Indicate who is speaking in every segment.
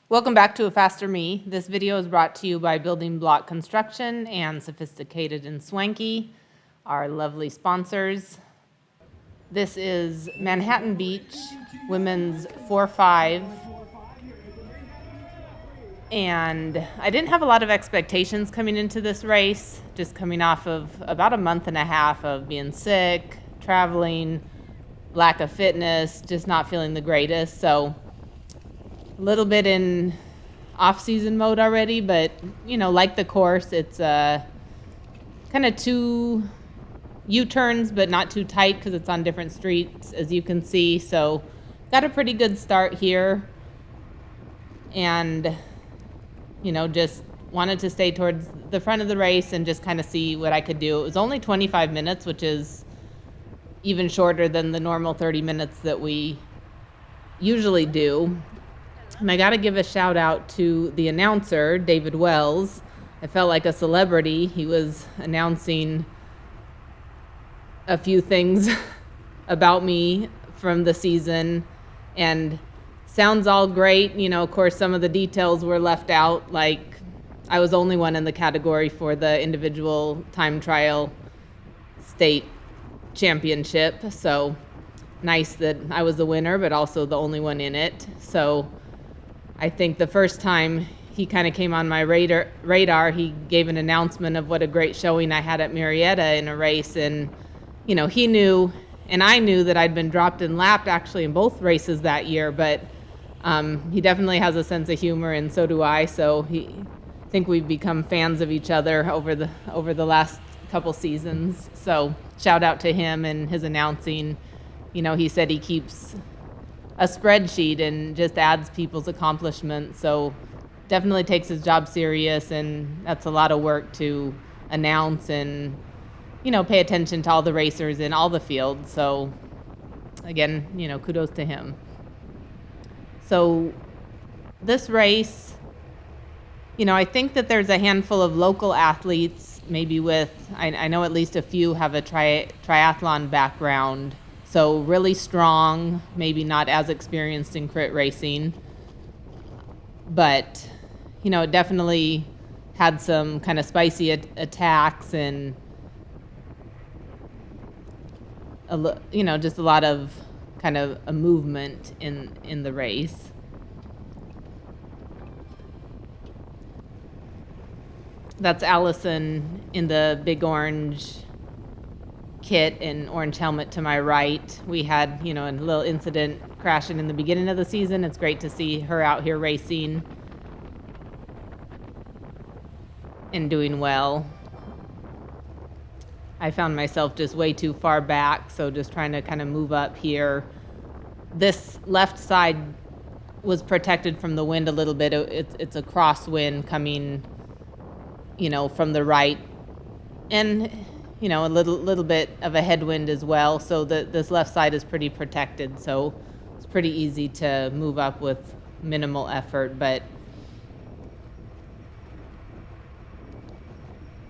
Speaker 1: Welcome back to A Faster Me. This video is brought to you by Building Block Construction and Sophisticated and Swanky, our lovely sponsors. This is Manhattan Beach Women's 4-5. And I didn't have a lot of expectations coming into this race, just coming off of about a month and a half of being sick, traveling, lack of fitness, just not feeling the greatest. So a little bit in off-season mode already, but like the course, it's kind of two U-turns, but not too tight because it's on different streets, as you can see. So got a pretty good start here, and just wanted to stay towards the front of the race and just kind of see what I could do. It was only 25 minutes, which is even shorter than the normal 30 minutes that we usually do. And I got to give a shout out to the announcer, David Wells. I felt like a celebrity. He was announcing a few things about me from the season, and sounds all great. Of course, some of the details were left out, like I was only one in the category for the individual time trial state championship. So nice that I was the winner, but also the only one in it. So I think the first time he kind of came on my radar, he gave an announcement of what a great showing I had at Marietta in a race. And, he knew, and I knew that I'd been dropped and lapped actually in both races that year, but he definitely has a sense of humor, and so do I. So I think we've become fans of each other over the last couple seasons. So shout out to him and his announcing. He said he keeps a spreadsheet and just adds people's accomplishments. So definitely takes his job serious, and that's a lot of work to announce and, pay attention to all the racers in all the fields. So again, kudos to him. So this race, I think that there's a handful of local athletes, maybe I know at least a few have a triathlon background. So really strong, maybe not as experienced in crit racing, but, it definitely had some kind of spicy attacks and, just a lot of kind of a movement in the race. That's Allison in the big orange kit and orange helmet to my right. We had, a little incident crashing in the beginning of the season. It's great to see her out here racing and doing well. I found myself just way too far back, so just trying to kind of move up here. This left side was protected from the wind a little bit. It's a crosswind coming, from the right, and a little bit of a headwind as well. So this left side is pretty protected. So it's pretty easy to move up with minimal effort, but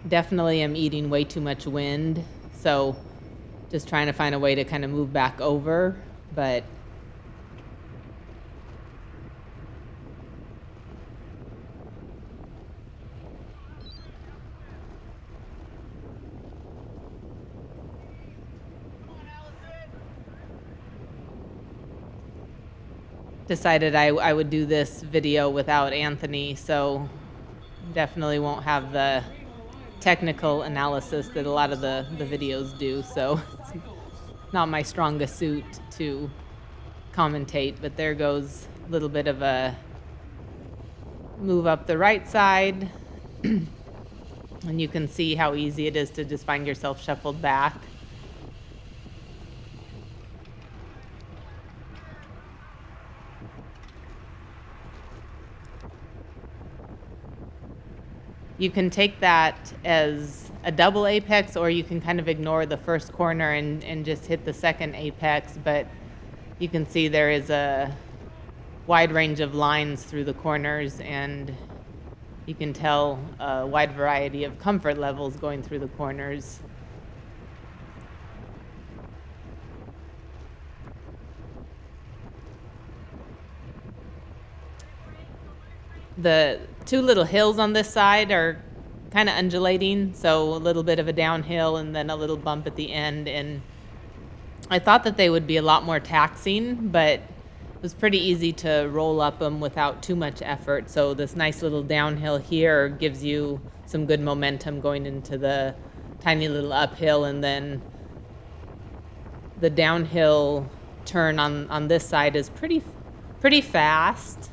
Speaker 1: definitely am eating way too much wind. So just trying to find a way to kind of move back over, but decided I would do this video without Anthony, so definitely won't have the technical analysis that a lot of the videos do. So it's not my strongest suit to commentate, but there goes a little bit of a move up the right side. And you can see how easy it is to just find yourself shuffled back. You can take that as a double apex, or you can kind of ignore the first corner and just hit the second apex, but you can see there is a wide range of lines through the corners, and you can tell a wide variety of comfort levels going through the corners. The two little hills on this side are kind of undulating, so a little bit of a downhill and then a little bump at the end. And I thought that they would be a lot more taxing, but it was pretty easy to roll up them without too much effort. So this nice little downhill here gives you some good momentum going into the tiny little uphill, and then the downhill turn on this side is pretty fast.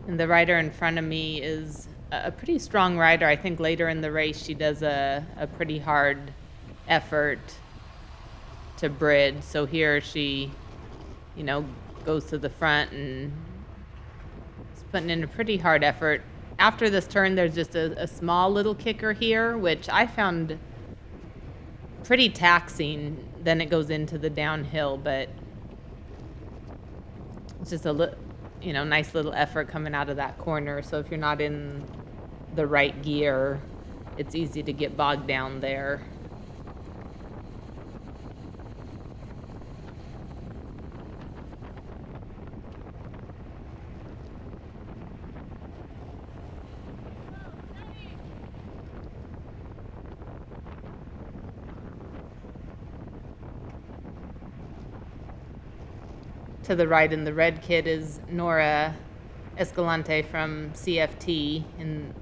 Speaker 1: And the rider in front of me is a pretty strong rider. I think later in the race she does a pretty hard effort to bridge. So here she, goes to the front and is putting in a pretty hard effort. After this turn, there's just a small little kicker here, which I found pretty taxing. Then it goes into the downhill, but it's just a nice little effort coming out of that corner. So if you're not in the right gear, it's easy to get bogged down there. To the right in the red kit is Nora Escalante from CFT, and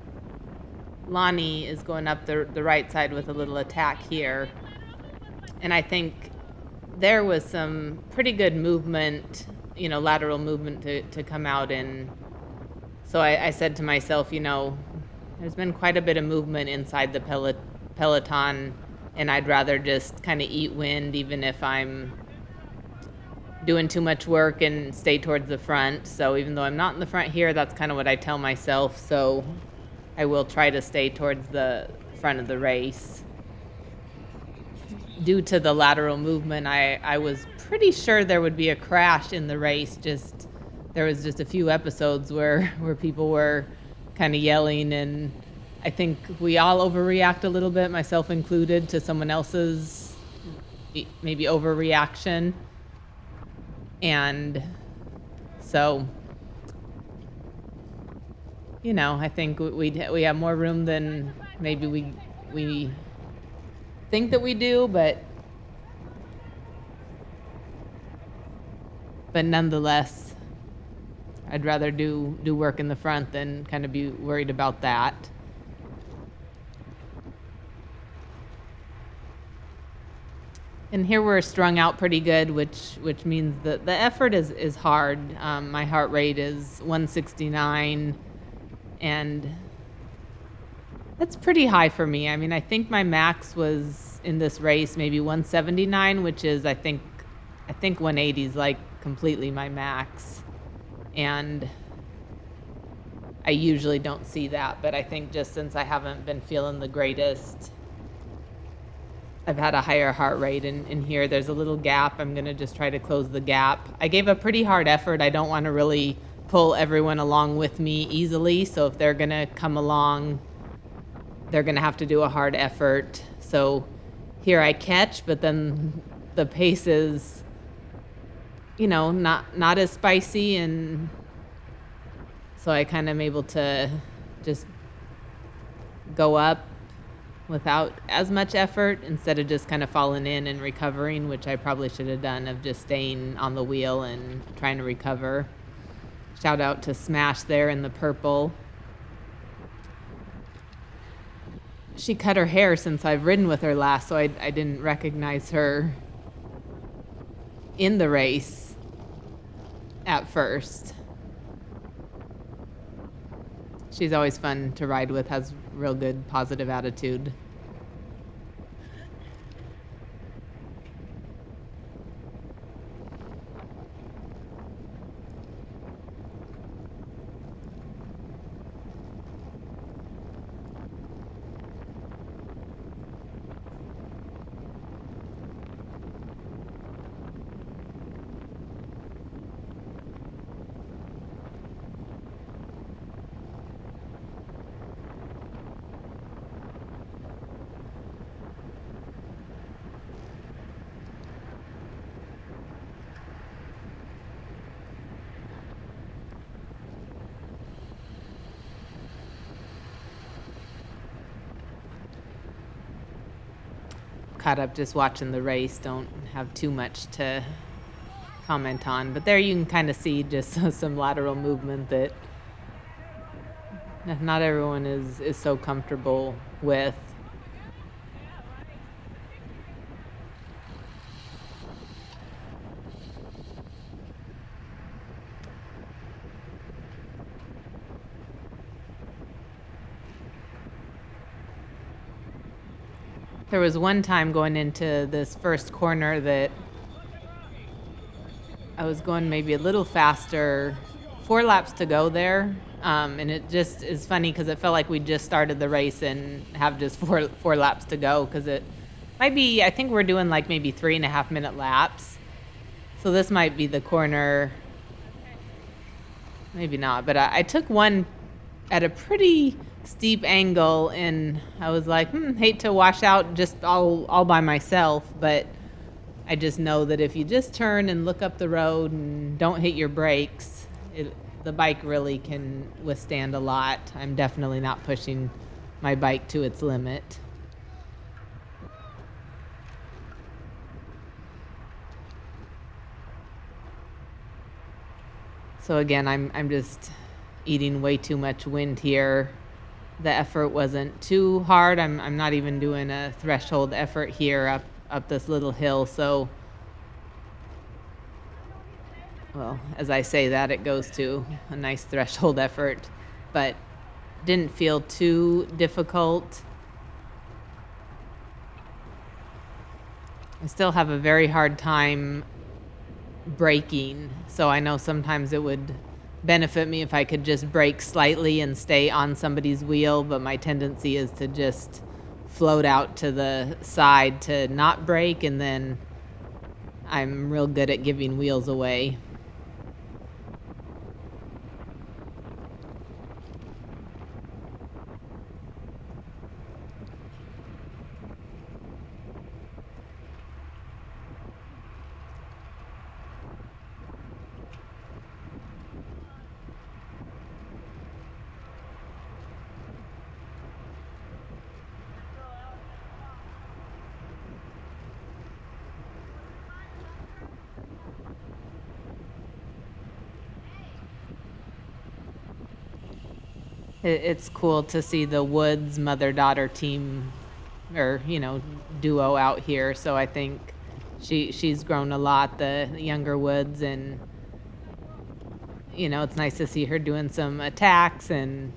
Speaker 1: Lonnie is going up the right side with a little attack here. And I think there was some pretty good movement, lateral movement to come out in. So I said to myself, there's been quite a bit of movement inside the peloton, and I'd rather just kind of eat wind, even if I'm doing too much work, and stay towards the front. So even though I'm not in the front here, that's kind of what I tell myself. So I will try to stay towards the front of the race. Due to the lateral movement, I was pretty sure there would be a crash in the race. There was just a few episodes where people were kind of yelling, and I think we all overreact a little bit, myself included, to someone else's maybe overreaction. And so, I think we have more room than maybe we think that we do, but nonetheless, I'd rather do work in the front than kind of be worried about that. And here we're strung out pretty good, which means that the effort is hard. My heart rate is 169, and that's pretty high for me. I mean, I think my max was in this race maybe 179, which is I think 180 is like completely my max. And I usually don't see that, but I think just since I haven't been feeling the greatest, I've had a higher heart rate, and in here there's a little gap. I'm gonna just try to close the gap. I gave a pretty hard effort. I don't want to really pull everyone along with me easily, so if they're gonna come along, they're gonna have to do a hard effort. So here I catch, but then the pace is, not as spicy, and so I kind of am able to just go up without as much effort instead of just kind of falling in and recovering, which I probably should have done, of just staying on the wheel and trying to recover. Shout out to Smash there in the purple. She cut her hair since I've ridden with her last, so I didn't recognize her in the race at first. She's always fun to ride with, has real good positive attitude. caught up just watching the race. Don't have too much to comment on. But there you can kind of see just some lateral movement that not everyone is so comfortable with. There was one time going into this first corner that I was going maybe a little faster, 4 laps to go there. And it just is funny because it felt like we just started the race and have just four laps to go, because it might be, I think we're doing like maybe 3.5 minute laps. So this might be the corner, maybe not, but I took one at a pretty steep angle, and I was like, hate to wash out just all by myself, but I just know that if you just turn and look up the road and don't hit your brakes, the bike really can withstand a lot. I'm definitely not pushing my bike to its limit. So again, I'm just eating way too much wind here. The effort wasn't too hard. I'm not even doing a threshold effort here up this little hill. So, well, as I say that, it goes to a nice threshold effort, but didn't feel too difficult. I still have a very hard time braking, so I know sometimes it would benefit me if I could just brake slightly and stay on somebody's wheel, but my tendency is to just float out to the side to not brake, and then I'm real good at giving wheels away. It's cool to see the Woods mother-daughter team, or duo out here. So I think she's grown a lot, the younger Woods, and it's nice to see her doing some attacks and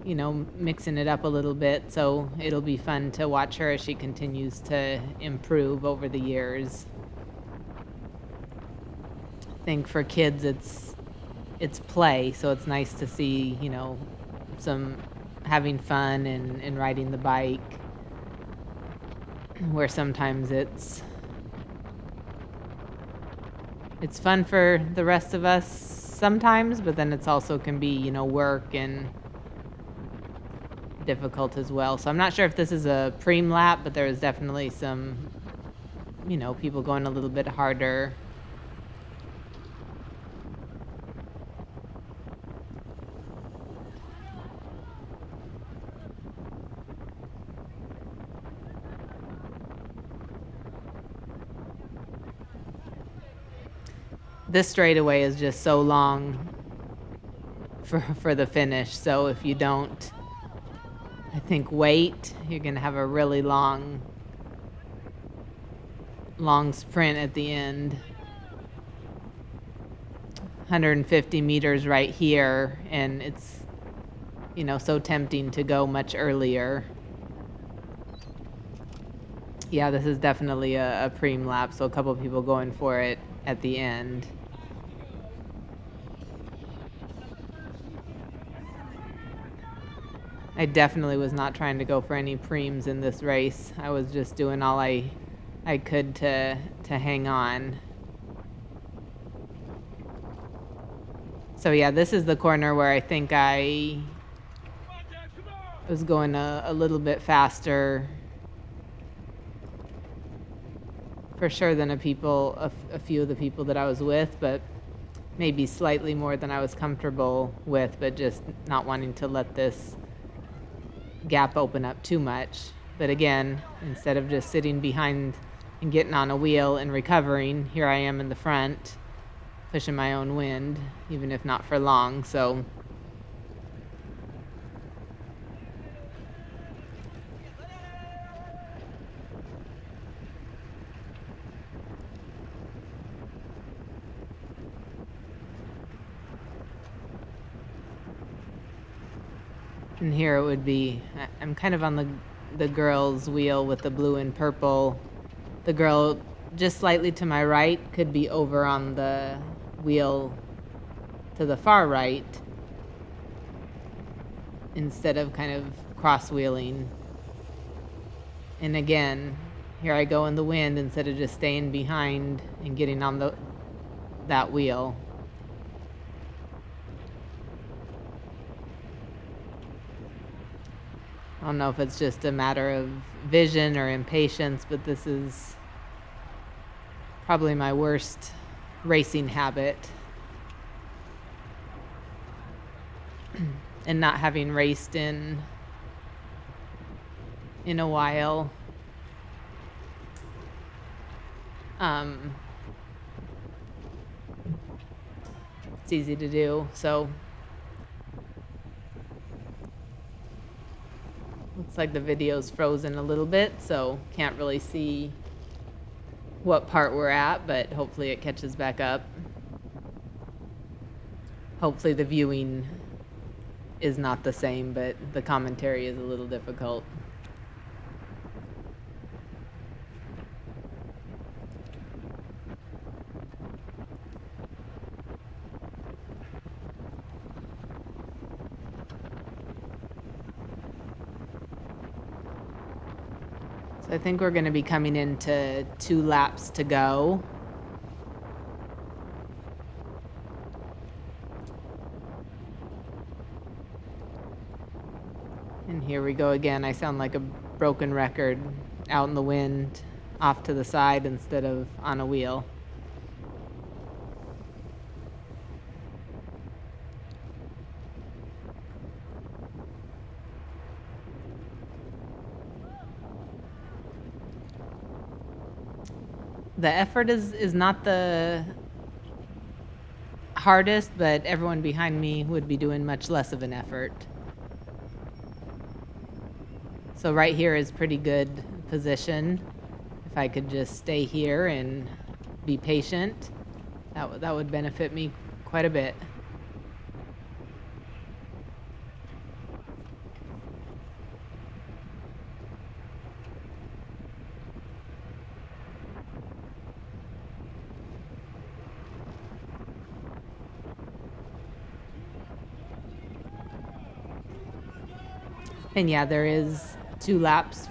Speaker 1: mixing it up a little bit. So it'll be fun to watch her as she continues to improve over the years. I think for kids it's play, so it's nice to see some having fun and riding the bike, where sometimes it's fun for the rest of us sometimes, but then it's also can be work and difficult as well. So I'm not sure if this is a preem lap, but there was definitely some people going a little bit harder. This straightaway is just so long for the finish. So if you don't, I think, wait, you're going to have a really long sprint at the end. 150 meters right here, and it's, so tempting to go much earlier. Yeah, this is definitely a preem lap, so a couple of people going for it at the end. I definitely was not trying to go for any preems in this race. I was just doing all I could to hang on. So yeah, this is the corner where I think I was going a little bit faster, for sure, than a few of the people that I was with, but maybe slightly more than I was comfortable with, but just not wanting to let this gap open up too much. But again, instead of just sitting behind and getting on a wheel and recovering, here I am in the front, pushing my own wind, even if not for long. So and here it would be, I'm kind of on the girl's wheel with the blue and purple. The girl just slightly to my right could be over on the wheel to the far right instead of kind of cross-wheeling. And again, here I go in the wind instead of just staying behind and getting on that wheel. I don't know if it's just a matter of vision or impatience, but this is probably my worst racing habit. And not having raced in a while. It's easy to do, so looks like the video's frozen a little bit, so can't really see what part we're at, but hopefully it catches back up. Hopefully the viewing is not the same, but the commentary is a little difficult. So I think we're going to be coming into 2 laps to go. And here we go again. I sound like a broken record out in the wind, off to the side instead of on a wheel. The effort is not the hardest, but everyone behind me would be doing much less of an effort. So right here is pretty good position. If I could just stay here and be patient, that would benefit me quite a bit. And yeah, there is 2 laps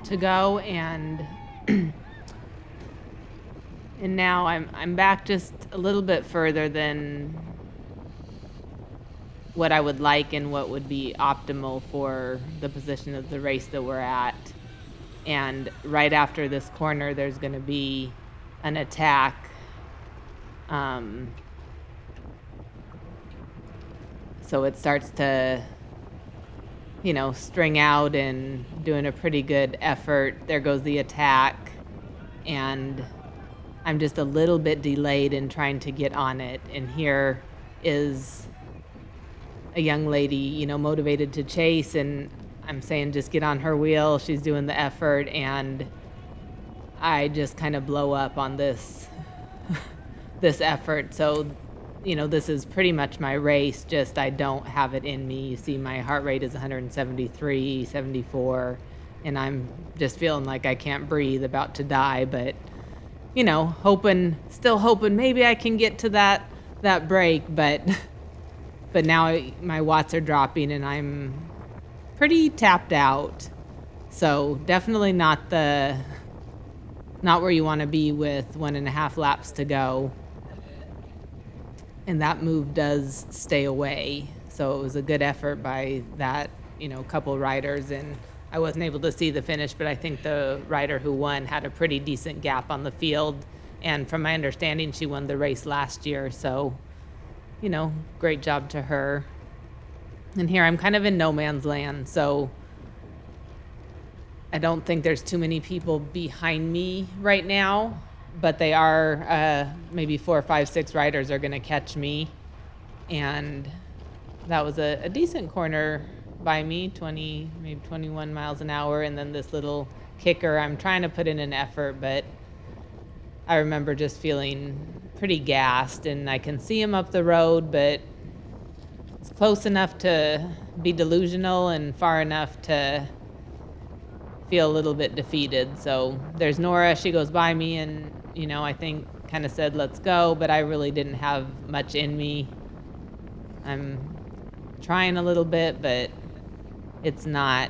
Speaker 1: to go, and and now I'm back just a little bit further than what I would like and what would be optimal for the position of the race that we're at. And right after this corner, there's going to be an attack. So it starts to, string out and doing a pretty good effort. There goes the attack, and I'm just a little bit delayed in trying to get on it. And here is a young lady, motivated to chase, and I'm saying just get on her wheel. She's doing the effort, and I just kind of blow up on this effort. So this is pretty much my race, just I don't have it in me. You see my heart rate is 173, 74, and I'm just feeling like I can't breathe, about to die, but, still hoping maybe I can get to that break, but now my watts are dropping and I'm pretty tapped out. So definitely not where you want to be with 1.5 laps to go. And that move does stay away. So it was a good effort by that, couple riders. And I wasn't able to see the finish, but I think the rider who won had a pretty decent gap on the field. And from my understanding, she won the race last year. So, great job to her. And here I'm kind of in no man's land. So I don't think there's too many people behind me right now, but they are, maybe 4, 5, 6 riders are gonna catch me. And that was a decent corner by me, 20, maybe 21 miles an hour. And then this little kicker, I'm trying to put in an effort, but I remember just feeling pretty gassed, and I can see him up the road, but it's close enough to be delusional and far enough to feel a little bit defeated. So there's Nora, she goes by me and, I think kind of said, let's go, but I really didn't have much in me. I'm trying a little bit, but it's not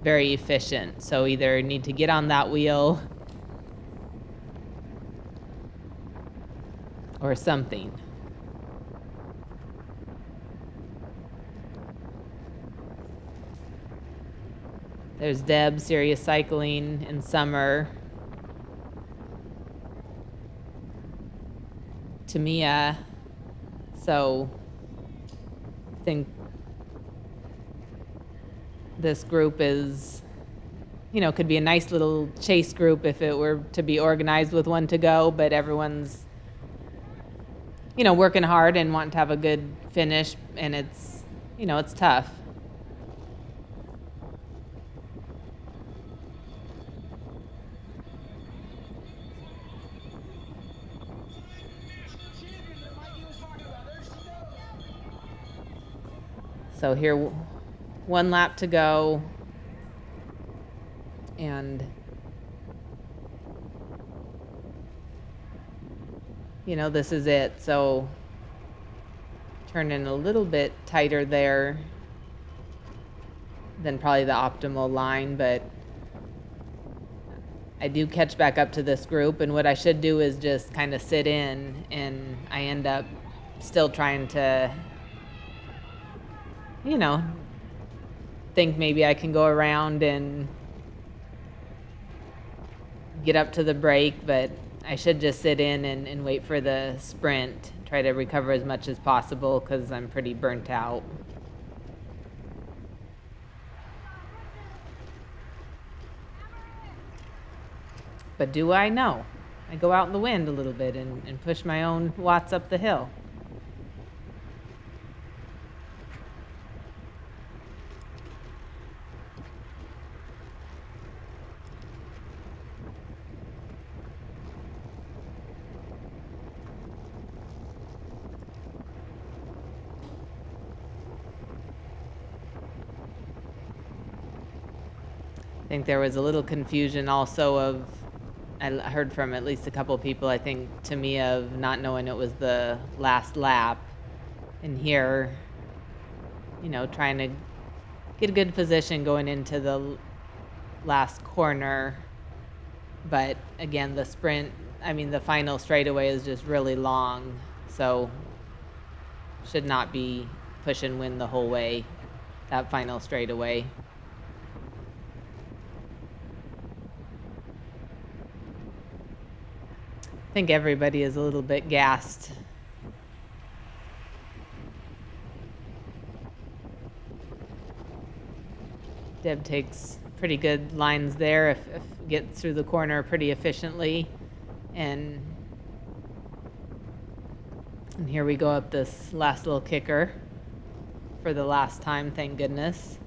Speaker 1: very efficient. So either need to get on that wheel or something. There's Deb, Serious Cycling in summer. Tamia. So I think this group is, could be a nice little chase group if it were to be organized with one to go, but everyone's, working hard and wanting to have a good finish, and it's, it's tough. So here, one lap to go, and this is it. So turn in a little bit tighter there than probably the optimal line, but I do catch back up to this group, and what I should do is just kind of sit in, and I end up still trying to think maybe I can go around and get up to the break, but I should just sit in and wait for the sprint, try to recover as much as possible because I'm pretty burnt out. But do I? No. I go out in the wind a little bit and push my own watts up the hill. I think there was a little confusion also of, I heard from at least a couple of people, I think, to me, of not knowing it was the last lap. And here, trying to get a good position going into the last corner. But again, the final straightaway is just really long. So should not be push and win the whole way, that final straightaway. I think everybody is a little bit gassed. Deb takes pretty good lines there if gets through the corner pretty efficiently. And here we go up this last little kicker for the last time, thank goodness.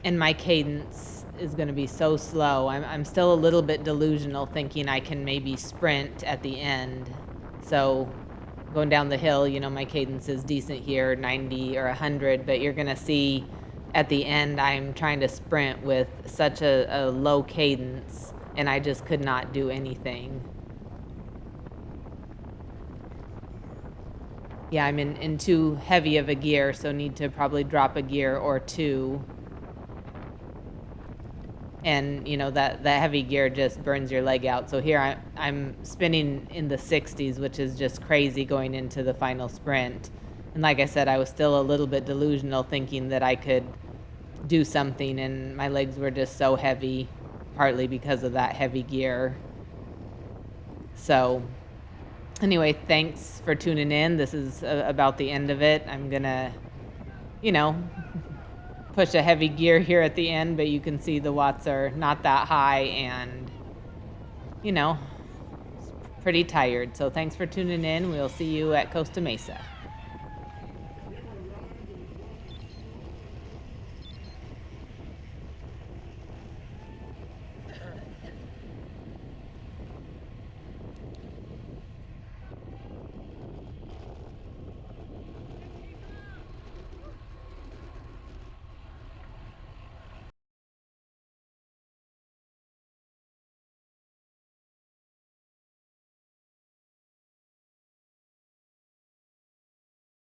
Speaker 1: And my cadence is going to be so slow. I'm still a little bit delusional, thinking I can maybe sprint at the end. So going down the hill, my cadence is decent here, 90 or 100, but you're going to see at the end I'm trying to sprint with such a low cadence, and I just could not do anything. Yeah, I'm in too heavy of a gear, so need to probably drop a gear or two. And that heavy gear just burns your leg out. So here I'm spinning in the 60s, which is just crazy going into the final sprint. And like I said, I was still a little bit delusional, thinking that I could do something, and my legs were just so heavy, partly because of that heavy gear. So anyway, thanks for tuning in. This is about the end of it. I'm gonna you know, push a heavy gear here at the end, but you can see the watts are not that high and, you know, pretty tired. So thanks for tuning in. We'll see you at Costa Mesa.